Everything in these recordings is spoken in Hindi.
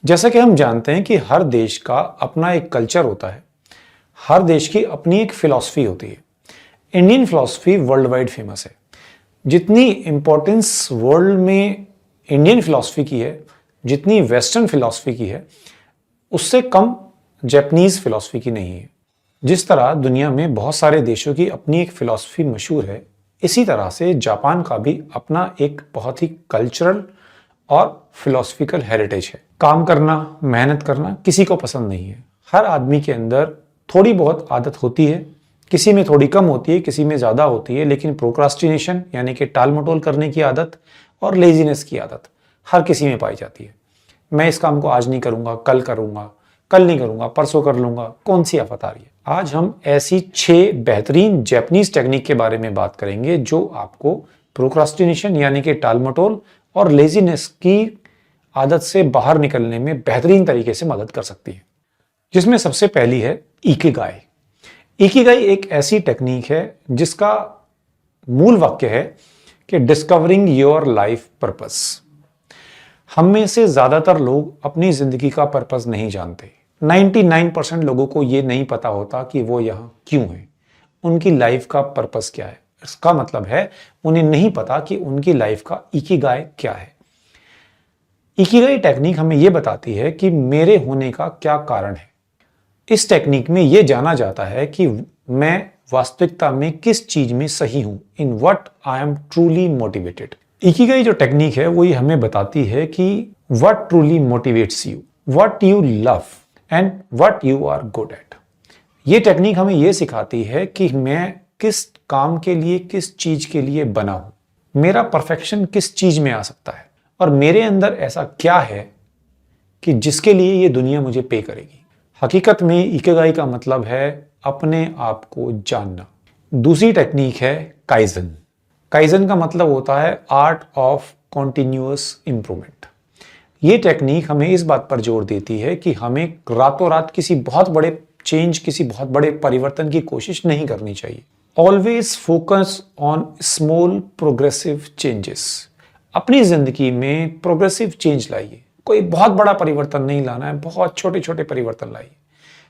जैसा कि हम जानते हैं कि हर देश का अपना एक कल्चर होता है, हर देश की अपनी एक फिलॉसफी होती है। Indian philosophy world wide famous है। जितनी इंपॉर्टेंस वर्ल्ड में इंडियन फिलॉसफी की है, जितनी वेस्टर्न फिलॉसफी की है, उससे कम जापानीज फिलॉसफी की नहीं है। जिस तरह दुनिया में बहुत सारे देशों की अपनी एक फिलॉसफी मशहूर है, इसी तरह से जापान का भी अपना एक बहुत ही कल्चरल और फिलोसफिकल हेरिटेज है। काम करना, मेहनत करना किसी को पसंद नहीं है। हर आदमी के अंदर थोड़ी बहुत आदत होती है, किसी में थोड़ी कम होती है, किसी में ज़्यादा होती है, लेकिन प्रोक्रास्टिनेशन यानी कि टाल मटोल करने की आदत और लेजीनेस की आदत हर किसी में पाई जाती है। मैं इस काम को आज नहीं करूँगा, कल नहीं करूँगा, परसों कर लूँगा, कौन सी आफत आ रही है। आज हम ऐसी 6 बेहतरीन जापानीज टेक्निक के बारे में बात करेंगे जो आपको प्रोक्रास्टिनेशन यानी कि टाल मटोल और लेजीनेस की आदत से बाहर निकलने में बेहतरीन तरीके से मदद कर सकती है। जिसमें सबसे पहली है इकिगाई। इकिगाई एक ऐसी टेक्निक है जिसका मूल वाक्य है कि डिस्कवरिंग योर लाइफ पर्पस। हम में से ज्यादातर लोग अपनी जिंदगी का पर्पस नहीं जानते। 99% लोगों को यह नहीं पता होता कि वो यहां क्यों है, उनकी लाइफ का पर्पस क्या है। इसका मतलब है उन्हें नहीं पता कि उनकी लाइफ का इकिगाई क्या है। इकिगाई टेक्निक हमें यह बताती है कि मेरे होने का क्या कारण है। इस टेक्निक में यह जाना जाता है कि मैं वास्तविकता में किस चीज में सही हूं, in what I am truly motivated. Ikigai जो टेक्निक है वो ये हमें बताती है कि what truly motivates you, what you love and what you are good at. ये टेक्निक हमें यह सिखाती है कि मैं किस काम के लिए, किस चीज के लिए बना हूं, मेरा परफेक्शन किस चीज में आ सकता है और मेरे अंदर ऐसा क्या है कि जिसके लिए ये दुनिया मुझे पे करेगी। हकीकत में इकिगाई का मतलब है अपने आप को जानना। दूसरी टेक्निक है काइजन। काइजन का मतलब होता है आर्ट ऑफ कॉन्टिन्यूअस इंप्रूवमेंट। ये टेक्निक हमें इस बात पर जोर देती है कि हमें रातों रात किसी बहुत बड़े चेंज, किसी बहुत बड़े परिवर्तन की कोशिश नहीं करनी चाहिए। Always focus on small progressive changes. अपनी जिंदगी में प्रोग्रेसिव चेंज लाइए। कोई बहुत बड़ा परिवर्तन नहीं लाना है, बहुत छोटे छोटे परिवर्तन लाइए,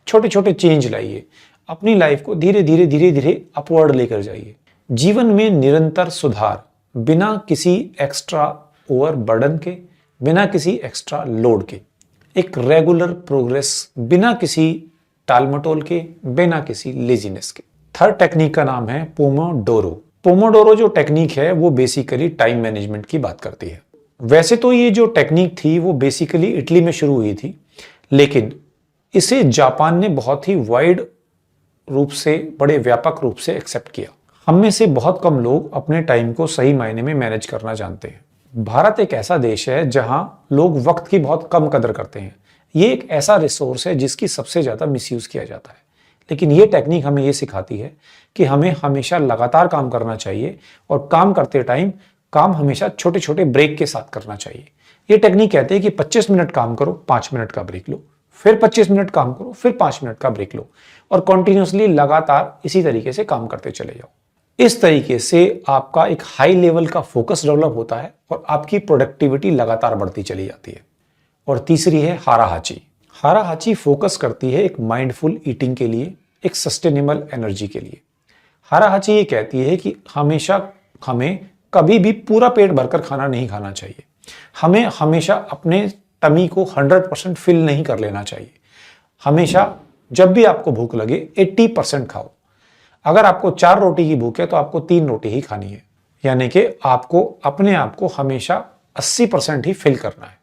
छोटे छोटे चेंज लाइए। अपनी लाइफ को धीरे धीरे अपवर्ड लेकर जाइए। जीवन में निरंतर सुधार, बिना किसी एक्स्ट्रा ओवर बर्डन के, बिना किसी एक्स्ट्रा लोड के, एक रेगुलर प्रोग्रेस, बिना किसी टालमटोल के, बिना किसी लेजीनेस के। थर्ड टेक्निक का नाम है पोमोडोरो। पोमोडोरो जो टेक्निक है वो बेसिकली टाइम मैनेजमेंट की बात करती है। वैसे तो ये जो टेक्निक थी वो बेसिकली इटली में शुरू हुई थी, लेकिन इसे जापान ने बहुत ही वाइड रूप से, बड़े व्यापक रूप से एक्सेप्ट किया। हम में से बहुत कम लोग अपने टाइम को सही मायने में मैनेज करना जानते हैं। भारत एक ऐसा देश है जहां लोग वक्त की बहुत कम कदर करते हैं। ये एक ऐसा रिसोर्स है जिसकी सबसे ज्यादा मिसयूज किया जाता है। लेकिन ये टेक्निक हमें ये सिखाती है कि हमें हमेशा लगातार काम करना चाहिए और काम करते टाइम काम हमेशा छोटे छोटे ब्रेक के साथ करना चाहिए। ये टेक्निक कहते हैं कि 25 मिनट काम करो, 5 मिनट का ब्रेक लो, फिर 25 मिनट काम करो, फिर 5 मिनट का ब्रेक लो और कंटिन्यूअसली लगातार इसी तरीके से काम करते चले जाओ। इस तरीके से आपका एक हाई लेवल का फोकस डेवलप होता है और आपकी प्रोडक्टिविटी लगातार बढ़ती चली जाती है। और तीसरी है हाराहाची। हाराहाची फोकस करती है एक माइंडफुल ईटिंग के लिए, एक सस्टेनेबल एनर्जी के लिए। हाराहाची ये कहती है कि हमें कभी भी पूरा पेट भरकर खाना नहीं खाना चाहिए। हमें हमेशा अपने टमी को 100% फिल नहीं कर लेना चाहिए। हमेशा जब भी आपको भूख लगे 80% खाओ। अगर आपको 4 रोटी की भूख है तो आपको 3 रोटी ही खानी है, यानी कि आपको अपने आप को हमेशा 80% ही फिल करना है।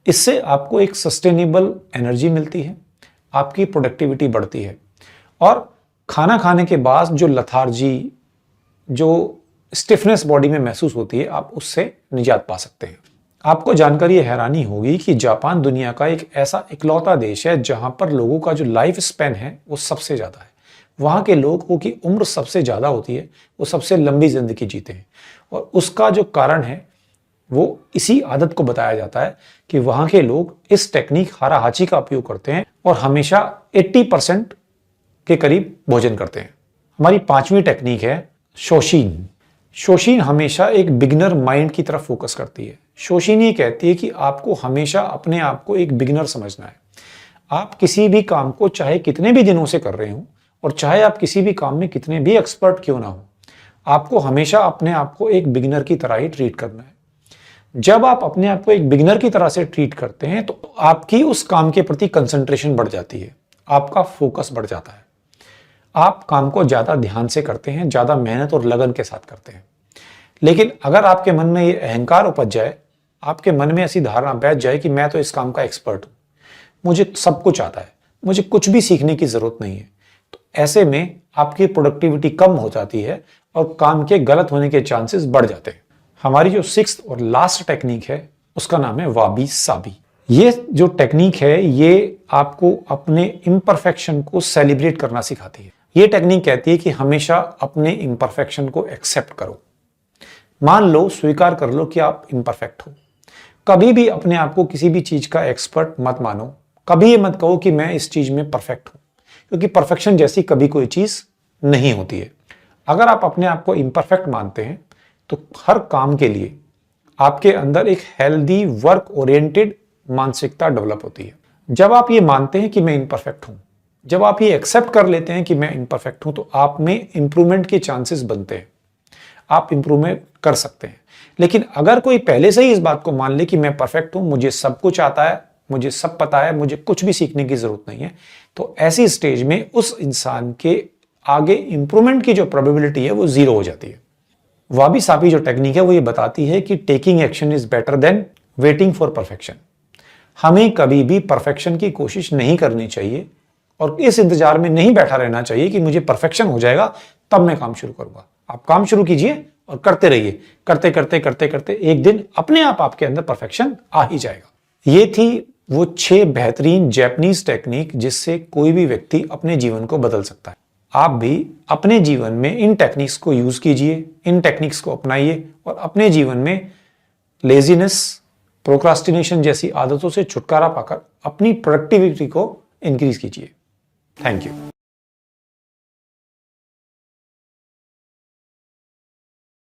इससे आपको एक सस्टेनेबल एनर्जी मिलती है, आपकी प्रोडक्टिविटी बढ़ती है और खाना खाने के बाद जो लथार्जी, जो स्टिफनेस बॉडी में महसूस होती है, आप उससे निजात पा सकते हैं। आपको जानकर ये हैरानी होगी कि जापान दुनिया का एक ऐसा इकलौता देश है जहां पर लोगों का जो लाइफ स्पैन है वो सबसे ज्यादा है। वहां के लोगों की उम्र सबसे ज्यादा होती है, वो सबसे लंबी जिंदगी जीते हैं और उसका जो कारण है वो इसी आदत को बताया जाता है कि वहां के लोग इस टेक्निक हाराहाची का उपयोग करते हैं और हमेशा 80% के करीब भोजन करते हैं। हमारी 5वीं टेक्निक है शोशिन। शोशिन हमेशा एक बिगिनर माइंड की तरफ फोकस करती है। शोशिनी कहती है कि आपको हमेशा अपने आप को एक बिगिनर समझना है। आप किसी भी काम को चाहे कितने भी दिनों से कर रहे हो और चाहे आप किसी भी काम में कितने भी एक्सपर्ट क्यों ना हो, आपको हमेशा अपने आप को एक बिगिनर की तरह ही ट्रीट करना है। जब आप अपने आप को एक बिगिनर की तरह से ट्रीट करते हैं तो आपकी उस काम के प्रति कंसंट्रेशन बढ़ जाती है, आपका फोकस बढ़ जाता है, आप काम को ज्यादा ध्यान से करते हैं, ज्यादा मेहनत और लगन के साथ करते हैं। लेकिन अगर आपके मन में ये अहंकार उपज जाए, आपके मन में ऐसी धारणा बैठ जाए कि मैं तो इस काम का एक्सपर्ट हूं, मुझे सब कुछ आता है, मुझे कुछ भी सीखने की जरूरत नहीं है, तो ऐसे में आपकी प्रोडक्टिविटी कम हो जाती है और काम के गलत होने के चांसेस बढ़ जाते हैं। हमारी जो 6th और लास्ट टेक्निक है उसका नाम है वाबी साबी। ये जो टेक्निक है ये आपको अपने इम्परफेक्शन को सेलिब्रेट करना सिखाती है। ये टेक्निक कहती है कि हमेशा अपने इम्परफेक्शन को एक्सेप्ट करो। मान लो, स्वीकार कर लो कि आप इम्परफेक्ट हो। कभी भी अपने आप को किसी भी चीज का एक्सपर्ट मत मानो, कभी ये मत कहो कि मैं इस चीज में परफेक्ट हूं, क्योंकि परफेक्शन जैसी कभी कोई चीज नहीं होती है। अगर आप अपने आप को इम्परफेक्ट मानते हैं तो हर काम के लिए आपके अंदर एक हेल्दी वर्क ओरिएंटेड मानसिकता डेवलप होती है। जब आप ये मानते हैं कि मैं इम्परफेक्ट हूं, जब आप ये एक्सेप्ट कर लेते हैं कि मैं इम्परफेक्ट हूं, तो आप में इंप्रूवमेंट के चांसेस बनते हैं, आप इंप्रूवमेंट कर सकते हैं। लेकिन अगर कोई पहले से ही इस बात को मान ले कि मैं परफेक्ट हूं, मुझे सब कुछ आता है, मुझे सब पता है, मुझे कुछ भी सीखने की जरूरत नहीं है, तो ऐसी स्टेज में उस इंसान के आगे इंप्रूवमेंट की जो प्रोबेबिलिटी है वो जीरो हो जाती है। वाबी साबी जो टेक्निक है वो ये बताती है कि taking action is better than waiting for perfection. हमें कभी भी परफेक्शन की कोशिश नहीं करनी चाहिए और इस इंतजार में नहीं बैठा रहना चाहिए कि मुझे परफेक्शन हो जाएगा तब मैं काम शुरू करूंगा। आप काम शुरू कीजिए और करते रहिए, करते करते करते करते एक दिन अपने आप आपके अंदर परफेक्शन आ ही जाएगा। ये थी वो 6 बेहतरीन जापानीज टेक्निक जिससे कोई भी व्यक्ति अपने जीवन को बदल सकता है। आप भी अपने जीवन में इन टेक्निक्स को यूज कीजिए, इन टेक्निक्स को अपनाइए और अपने जीवन में लेजीनेस, प्रोक्रास्टिनेशन जैसी आदतों से छुटकारा पाकर अपनी प्रोडक्टिविटी को इंक्रीज कीजिए। Thank you.